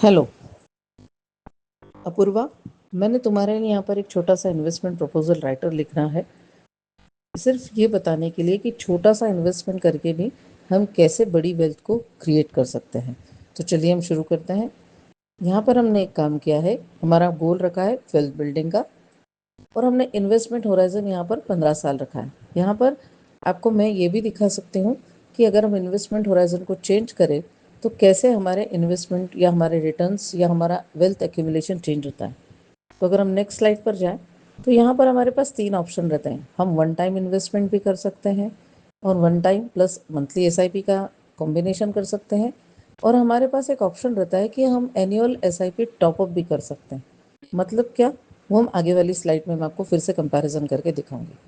Hello Apoorva. मैंने तुम्हारे लिए यहाँ पर एक छोटा सा इन्वेस्टमेंट प्रपोजल राइटर लिखना है, सिर्फ ये बताने के लिए कि छोटा सा इन्वेस्टमेंट करके भी हम कैसे बड़ी वेल्थ को क्रिएट कर सकते हैं। तो चलिए हम शुरू करते हैं। यहाँ पर हमने एक काम किया है, हमारा गोल रखा है वेल्थ बिल्डिंग का, और हमने इन्वेस्टमेंट होराइजन यहाँ पर 15 साल रखा है। यहाँ पर आपको मैं ये भी दिखा सकती हूँ कि अगर हम इन्वेस्टमेंट होराइजन को चेंज करें तो कैसे हमारे इन्वेस्टमेंट या हमारे रिटर्न्स या हमारा वेल्थ एक्यूमुलेशन चेंज होता है। तो अगर हम नेक्स्ट स्लाइड पर जाएं तो यहाँ पर हमारे पास 3 ऑप्शन रहते हैं। हम वन टाइम इन्वेस्टमेंट भी कर सकते हैं और one time plus monthly SIP का कॉम्बिनेशन कर सकते हैं, और हमारे पास एक ऑप्शन रहता है कि हम एनुअल एसआईपी टॉपअप भी कर सकते हैं। मतलब क्या, वो हम आगे वाली स्लाइड में मैं आपको फिर से कंपैरिजन करके दिखाऊंगी।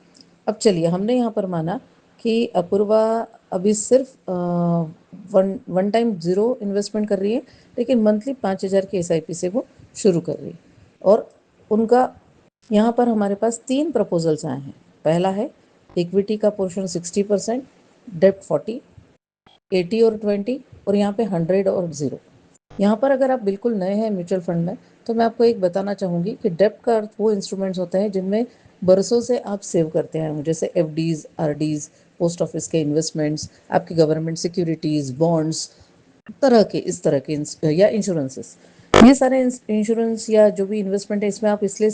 अब चलिए, हमने यहाँ पर माना कि अपूर्वा अभी सिर्फ one one time zero investment कर रही है, लेकिन मंथली 5,000 की एसआईपी से वो शुरू कर रही है। और उनका यहाँ पर हमारे पास 3 प्रपोजल्स आए हैं। पहला है इक्विटी का पोर्शन 60%, डेप्ट 40, 80 और 20, और यहाँ पे 100 और 0। यहाँ पर अगर आप बिल्कुल नए हैं म्यूचुअल फंड में तो मैं आपको एक बताना चाहूँगी कि डेप्ट का अर्थ वो इंस्ट्रूमेंट्स होते हैं जिनमें बरसों से आप सेव करते हैं, जैसे एफडीज, आरडीज, पोस्ट ऑफिस के इन्वेस्टमेंट्स, आपकी गवर्नमेंट सिक्योरिटीज, बॉन्ड्स, तरह के इस तरह के या इंश्योरेंसेस। ये सारे इंश्योरेंस या जो भी इन्वेस्टमेंट है, इसमें आप इसलिए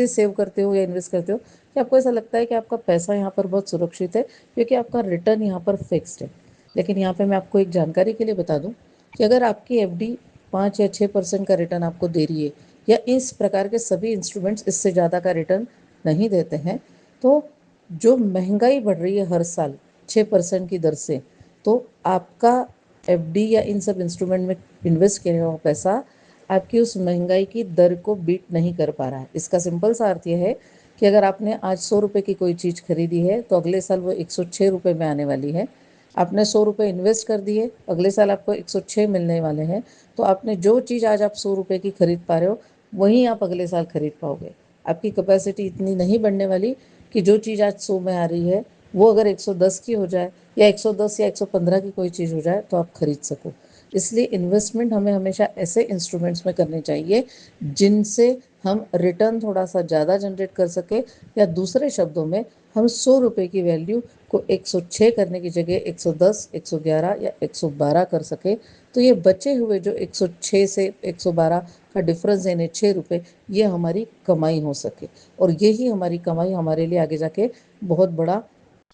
सेव करते हो या इन्वेस्ट करते हो कि आपको ऐसा लगता है कि आपका पैसा यहाँ पर बहुत सुरक्षित है, क्योंकि आपका रिटर्न यहाँ पर फिक्स्ड है। लेकिन यहाँ पे मैं आपको एक जानकारी के लिए बता दूं कि अगर आपकी एफडी 5 या 6% का रिटर्न आपको दे रही है, या इस प्रकार के सभी इंस्ट्रूमेंट्स इससे ज़्यादा का रिटर्न नहीं देते हैं, तो जो महंगाई बढ़ रही है हर साल 6% की दर से, तो आपका एफडी या इन सब इंस्ट्रूमेंट में इन्वेस्ट किया हुआ पैसा आपकी उस महंगाई की दर को बीट नहीं कर पा रहा है। इसका सिंपल सा अर्थ यह है कि अगर आपने आज 100 रुपये की कोई चीज़ खरीदी है तो अगले साल वो 106 रुपये में आने वाली है। आपने 100 रुपये इन्वेस्ट कर दिए, अगले साल आपको 106 मिलने वाले हैं। तो आपने जो चीज़ आज आप 100 रुपये की खरीद पा रहे हो, वहीं आप अगले साल खरीद पाओगे। आपकी कैपेसिटी इतनी नहीं बढ़ने वाली कि जो चीज़ आज 100 में आ रही है वो अगर 110 की हो जाए, या 110 या 115 की कोई चीज़ हो जाए, तो आप खरीद सको। इसलिए इन्वेस्टमेंट हमें हमेशा ऐसे इंस्ट्रूमेंट्स में करने चाहिए जिनसे हम रिटर्न थोड़ा सा ज़्यादा जनरेट कर सके, या दूसरे शब्दों में हम 100 रुपये की वैल्यू को 106 करने की जगह 110, 111 या 112 कर सके। तो ये बचे हुए जो 106 से 112 का डिफरेंस यानी 6 रुपये, ये हमारी कमाई हो सके, और यही हमारी कमाई हमारे लिए आगे जाके बहुत बड़ा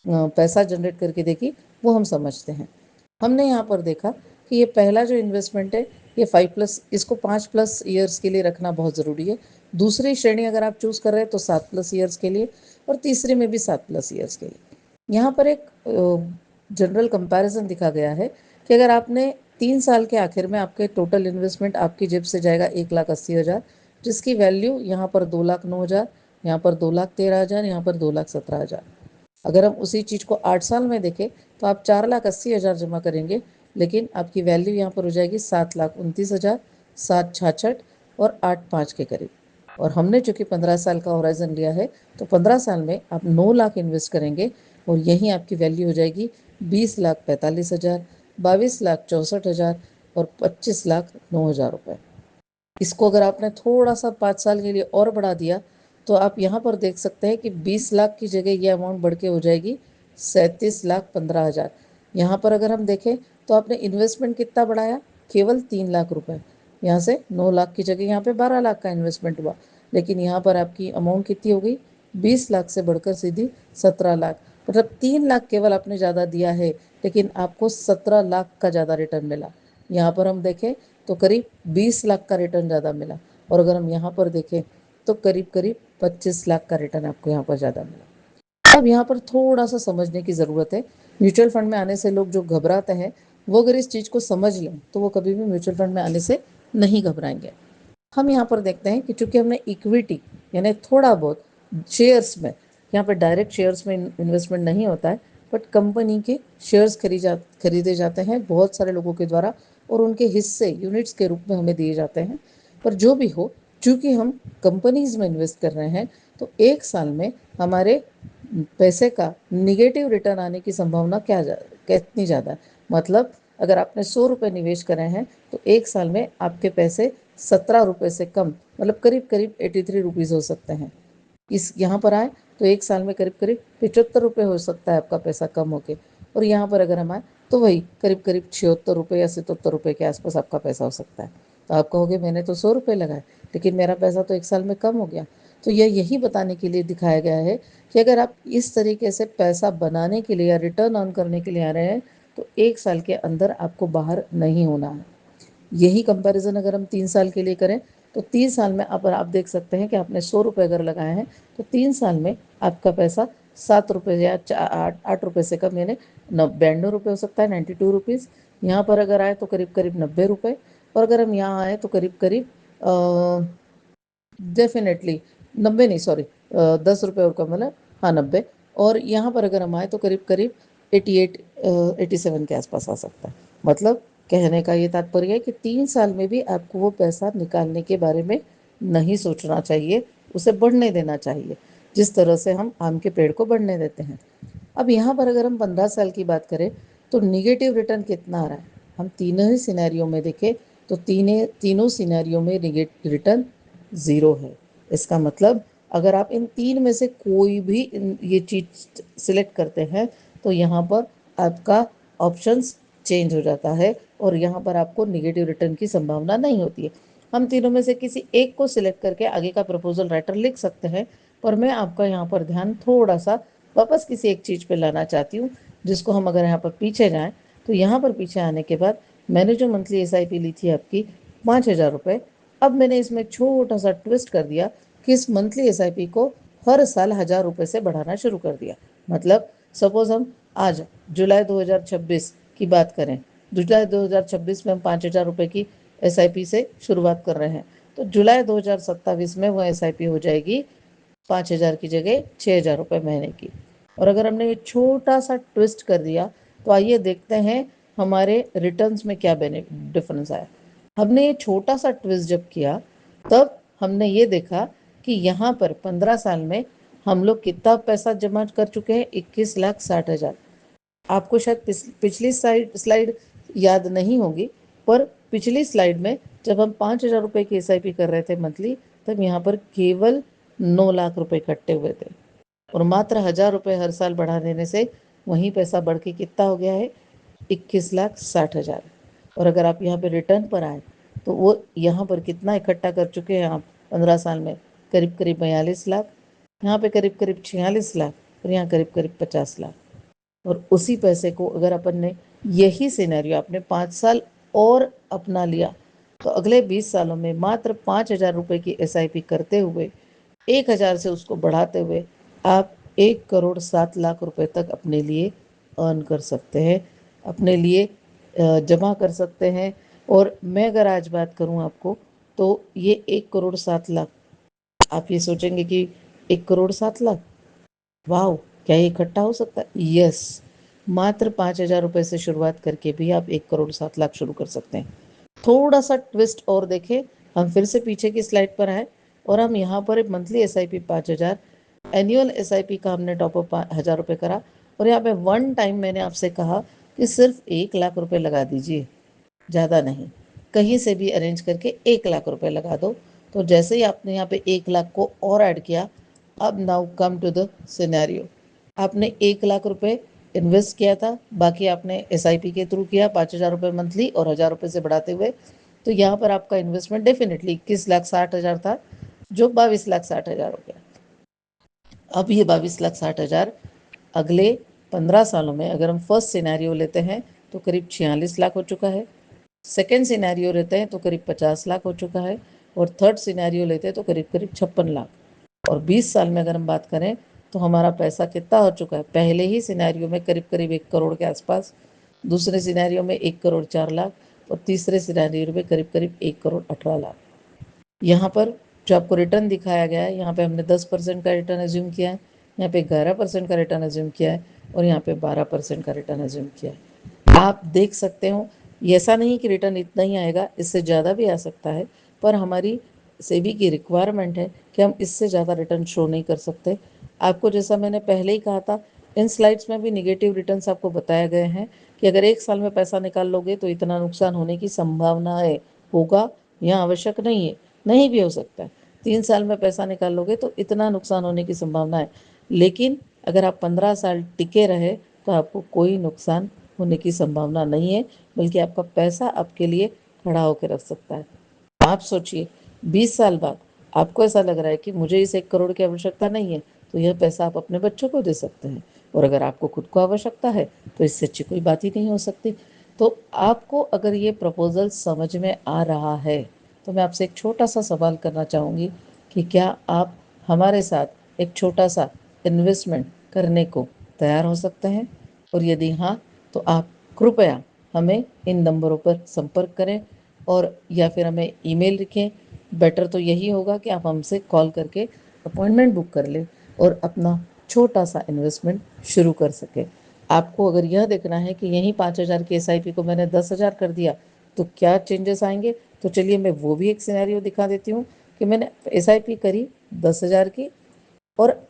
पैसा जनरेट करके देगी, वो हम समझते हैं। हमने यहाँ पर देखा कि ये पहला जो इन्वेस्टमेंट है, ये 5+, इसको 5+ ईयर्स के लिए रखना बहुत ज़रूरी है। दूसरी श्रेणी अगर आप चूज़ कर रहे हैं तो 7+ ईयर्स के लिए, और तीसरे में भी 7+ ईयर्स के लिए। यहाँ पर एक जनरल कंपैरिजन दिखा गया है कि अगर आपने 3 साल के आखिर में आपके टोटल इन्वेस्टमेंट आपकी जेब से जाएगा 1,80,000, जिसकी वैल्यू यहाँ पर 2,09,000, यहाँ पर 2,13,000, यहाँ पर 2,17,000। अगर हम उसी चीज़ को 8 साल में देखें तो आप 4,80,000 जमा करेंगे, लेकिन आपकी वैल्यू यहाँ पर हो जाएगी 7,29,000, 7,66 और 8,5 के करीब। और हमने चूँकि 15 साल का होराइजन लिया है, तो 15 साल में आप 9 लाख इन्वेस्ट करेंगे, और यहीं आपकी वैल्यू हो जाएगी 20,45,000, 22,64,000 और 25,09,000 रुपये। इसको अगर आपने थोड़ा सा 5 साल के लिए और बढ़ा दिया, तो आप यहाँ पर देख सकते हैं कि 20 लाख की जगह ये अमाउंट बढ़ के हो जाएगी 37,15,000। यहाँ पर अगर हम देखें तो आपने इन्वेस्टमेंट कितना बढ़ाया, केवल 3 लाख रुपए। यहाँ से 9 लाख की जगह यहाँ पे 12 लाख का इन्वेस्टमेंट हुआ, लेकिन यहाँ पर आपकी अमाउंट कितनी हो गई, 20 लाख से बढ़कर सीधी 17 लाख। मतलब 3 लाख केवल आपने ज़्यादा दिया है, लेकिन आपको 17 लाख का ज़्यादा रिटर्न मिला। यहाँ पर हम देखें तो करीब 20 लाख का रिटर्न ज़्यादा मिला, और अगर हम यहाँ पर देखें तो करीब करीब 25 लाख का रिटर्न आपको यहाँ पर ज़्यादा मिला। अब यहाँ पर थोड़ा सा समझने की ज़रूरत है। म्यूचुअल फंड में आने से लोग जो घबराते हैं, वो अगर इस चीज़ को समझ लें तो वो कभी भी म्यूचुअल फंड में आने से नहीं घबराएंगे। हम यहाँ पर देखते हैं कि चूंकि हमने इक्विटी यानी थोड़ा बहुत शेयर्स में, यहाँ पर डायरेक्ट शेयर्स में इन्वेस्टमेंट नहीं होता है, बट कंपनी के शेयर्स खरीदे जाते हैं बहुत सारे लोगों के द्वारा, और उनके हिस्से यूनिट्स के रूप में हमें दिए जाते हैं। पर जो भी हो, चूंकि हम कंपनीज में इन्वेस्ट कर रहे हैं, तो एक साल में हमारे पैसे का निगेटिव रिटर्न आने की संभावना कितनी ज़्यादा है। मतलब अगर आपने 100 रुपये निवेश करे हैं तो एक साल में आपके पैसे 17 रुपये से कम, मतलब करीब करीब 83 रुपीज़ हो सकते हैं। इस यहाँ पर आए तो एक साल में करीब करीब 75 रुपये हो सकता है आपका पैसा कम होके, और यहाँ पर अगर हम आए तो वही करीब करीब 76 रुपये या 77 रुपये के आसपास आपका पैसा हो सकता है। तो आप कहोगे मैंने तो 100 रुपये लगाए लेकिन मेरा पैसा तो एक साल में कम हो गया। तो यह यही बताने के लिए दिखाया गया है कि अगर आप इस तरीके से पैसा बनाने के लिए या रिटर्न अर्न करने के लिए आ रहे हैं तो एक साल के अंदर आपको बाहर नहीं होना है। यही कंपैरिजन अगर हम 3 साल के लिए करें तो 3 साल में अब आप देख सकते हैं कि आपने 100 रुपये अगर लगाए हैं तो 3 साल में आपका पैसा 7 रुपये या 8 रुपये से कम, यानी 92 रुपये हो सकता है, 92 रुपीज़। यहाँ पर अगर आए तो करीब करीब 90 रुपये, और अगर हम यहाँ आए तो करीब करीब डेफिनेटली 90 नहीं, सॉरी 10 रुपये और कम, मतलब हाँ 90। और यहाँ पर अगर हम आए तो करीब करीब 88 87 के आसपास आ सकता है। मतलब कहने का ये तात्पर्य है कि 3 साल में भी आपको वो पैसा निकालने के बारे में नहीं सोचना चाहिए, उसे बढ़ने देना चाहिए, जिस तरह से हम आम के पेड़ को बढ़ने देते हैं। अब यहाँ पर अगर हम 15 साल की बात करें तो निगेटिव रिटर्न कितना आ रहा है, हम तीनों ही सिनेरियो में देखें तो तीनों सिनेरियो में निगेटिव रिटर्न 0 है। इसका मतलब अगर आप इन 3 में से कोई भी ये चीज़ सिलेक्ट करते हैं तो यहाँ पर आपका ऑप्शंस चेंज हो जाता है और यहाँ पर आपको निगेटिव रिटर्न की संभावना नहीं होती है। हम तीनों में से किसी एक को सिलेक्ट करके आगे का प्रपोजल राइटर लिख सकते हैं, पर मैं आपका यहाँ पर ध्यान थोड़ा सा वापस किसी एक चीज़ पे लाना चाहती हूँ, जिसको हम अगर यहाँ पर पीछे जाएँ तो यहाँ पर पीछे आने के बाद मैंने जो मंथली SIP ली थी आपकी 5,000 रुपये, अब मैंने इसमें छोटा सा ट्विस्ट कर दिया कि इस मंथली SIP को हर साल 1,000 रुपये से बढ़ाना शुरू कर दिया। मतलब सपोज हम आज जुलाई 2026 की बात करें, जुलाई 2026 में हम 5,000 रुपये की SIP से शुरुआत कर रहे हैं, तो जुलाई 2027 में वो SIP हो जाएगी 5,000 की जगह 6,000 रुपये महीने की। और अगर हमने ये छोटा सा ट्विस्ट कर दिया तो आइए देखते हैं हमारे रिटर्न्स में क्या डिफरेंस आया। हमने ये छोटा सा ट्विस्ट जब किया तब हमने ये देखा कि यहाँ पर 15 साल में हम लोग कितना पैसा जमा कर चुके हैं, 21,60,000। आपको शायद पिछली स्लाइड याद नहीं होगी, पर पिछली स्लाइड में जब हम 5,000 रुपये की SIP कर रहे थे मंथली, तब यहाँ पर केवल 9 लाख रुपए इकट्ठे हुए थे, और मात्र 1,000 रुपये हर साल बढ़ा देने से वही पैसा बढ़ के कितना हो गया है, 21,60,000। और अगर आप यहाँ पे रिटर्न पर आए तो वो यहाँ पर कितना इकट्ठा कर चुके हैं आप 15 साल में, करीब करीब 42 लाख, यहाँ पे करीब करीब 46 लाख, और यहाँ करीब करीब 50 लाख। और उसी पैसे को अगर अपन ने यही सिनेरियो आपने 5 साल और अपना लिया तो अगले 20 सालों में मात्र 5,000 रुपये की SIP करते हुए 1,000 से उसको बढ़ाते हुए आप 1,07,00,000 रुपए तक अपने लिए अर्न कर सकते हैं, अपने लिए जमा कर सकते हैं। और मैं अगर आज बात करूं आपको तो ये 1,07,00,000, आप ये सोचेंगे कि 1,07,00,000, वाह क्या ये इकट्ठा हो सकता है? यस, मात्र 5,000 रुपये से शुरुआत करके भी आप 1,07,00,000 शुरू कर सकते हैं। थोड़ा सा ट्विस्ट और देखें, हम फिर से पीछे की स्लाइड पर आए और हम यहाँ पर मंथली SIP 5,000, एनुअल SIP का हमने टॉपअप 1,000 रुपये करा, और यहाँ पे वन टाइम मैंने आपसे कहा कि सिर्फ 1,00,000 रुपये लगा दीजिए, ज़्यादा नहीं, कहीं से भी अरेंज करके 1,00,000 रुपये लगा दो। तो जैसे ही आपने यहाँ पे 1,00,000 को और ऐड किया, अब now come to the scenario, आपने 1,00,000 रुपये इन्वेस्ट किया था, बाकी आपने SIP के थ्रू किया 5,000 रुपये मंथली और 1,000 रुपये से बढ़ाते हुए, तो यहाँ पर आपका इन्वेस्टमेंट डेफिनेटली 21,60,000 था, जो 22,60,000 हो गया। अब ये 22,60,000 अगले 15 सालों में अगर हम फर्स्ट सिनेरियो लेते हैं तो करीब 46 लाख हो चुका है, सेकेंड सिनेरियो लेते हैं तो करीब 50 लाख हो चुका है, और थर्ड सिनेरियो लेते हैं तो करीब करीब 56 लाख। और 20 साल में अगर हम बात करें तो हमारा पैसा कितना हो चुका है, पहले ही सिनेरियो में करीब करीब 1 करोड़ के आसपास, दूसरे सिनेरियो में 1,04,00,000, और तीसरे सिनेरियो में करीब करीब 1,18,00,000। यहाँ पर जो आपको रिटर्न दिखाया गया है, यहाँ पे हमने 10% का रिटर्न एज्यूम किया है, यहाँ पे 11% का रिटर्न एज्यूम किया है, और यहाँ पे 12% का रिटर्न एज्यूम किया है। आप देख सकते हो, ऐसा नहीं कि रिटर्न इतना ही आएगा, इससे ज़्यादा भी आ सकता है, पर हमारी सेबी की रिक्वायरमेंट है कि हम इससे ज़्यादा रिटर्न शो नहीं कर सकते। आपको जैसा मैंने पहले ही कहा था, इन स्लाइड्स में भी निगेटिव रिटर्न्स आपको बताए गए हैं कि अगर 1 साल में पैसा निकाल लोगे तो इतना नुकसान होने की संभावना है, होगा या आवश्यक नहीं है, नहीं भी हो सकता है। 3 साल में पैसा निकाल लोगे तो इतना नुकसान होने की संभावना है, लेकिन अगर आप 15 साल टिके रहे तो आपको कोई नुकसान होने की संभावना नहीं है, बल्कि आपका पैसा आपके लिए खड़ा होकर रख सकता है। आप सोचिए, 20 साल बाद आपको ऐसा लग रहा है कि मुझे इस 1 करोड़ की आवश्यकता नहीं है, तो यह पैसा आप अपने बच्चों को दे सकते हैं। और अगर आपको खुद को आवश्यकता है तो इससे अच्छी कोई बात ही नहीं हो सकती। तो आपको अगर ये प्रपोजल समझ में आ रहा है तो मैं आपसे एक छोटा सा सवाल करना चाहूँगी कि क्या आप हमारे साथ एक छोटा सा इन्वेस्टमेंट करने को तैयार हो सकते हैं? और यदि हाँ, तो आप कृपया हमें इन नंबरों पर संपर्क करें और या फिर हमें ईमेल लिखें। बेटर तो यही होगा कि आप हमसे कॉल करके अपॉइंटमेंट बुक कर लें और अपना छोटा सा इन्वेस्टमेंट शुरू कर सकें। आपको अगर यह देखना है कि यहीं 5,000 की एसआईपी को मैंने 10,000 कर दिया तो क्या चेंजेस आएंगे, तो चलिए मैं वो भी एक सिनेरियो दिखा देती हूँ कि मैंने एसआईपी करी 10,000 की और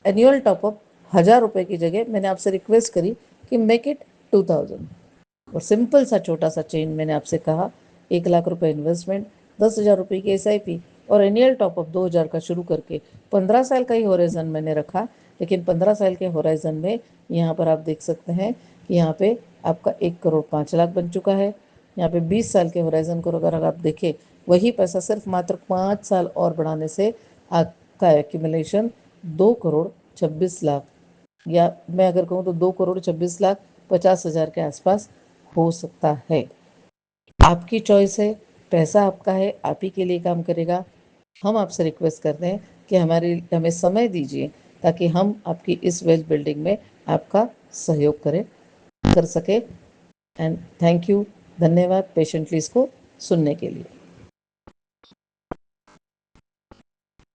एनुअल टॉपअप 1,000 रुपये की जगह मैंने आपसे रिक्वेस्ट करी कि मेक इट 2,000। और सिंपल सा छोटा सा चेंज मैंने आपसे कहा, 1 लाख रुपए इन्वेस्टमेंट, 10,000 रुपये की एसआईपी और एनुअल टॉपअप 2,000 का शुरू करके 15 साल का ही होराइजन मैंने रखा। लेकिन 15 साल के होराइजन में यहाँ पर आप देख सकते हैं कि यहाँ पे आपका 1 करोड़ 5 लाख बन चुका है। यहाँ पे 20 साल के होराइजन को अगर आप देखें, वही पैसा सिर्फ मात्र 5 साल और बढ़ाने से आपका एक्यूमुलेशन 2 करोड़ 26 लाख, या मैं अगर कहूँ तो 2 करोड़ 26 लाख 50 हज़ार के आसपास हो सकता है। आपकी चॉइस है, पैसा आपका है, आप ही के लिए काम करेगा। हम आपसे रिक्वेस्ट करते हैं कि हमें समय दीजिए ताकि हम आपकी इस वेल्थ बिल्डिंग में आपका सहयोग कर सके। एंड थैंक यू, धन्यवाद पेशेंटली इसको सुनने के लिए।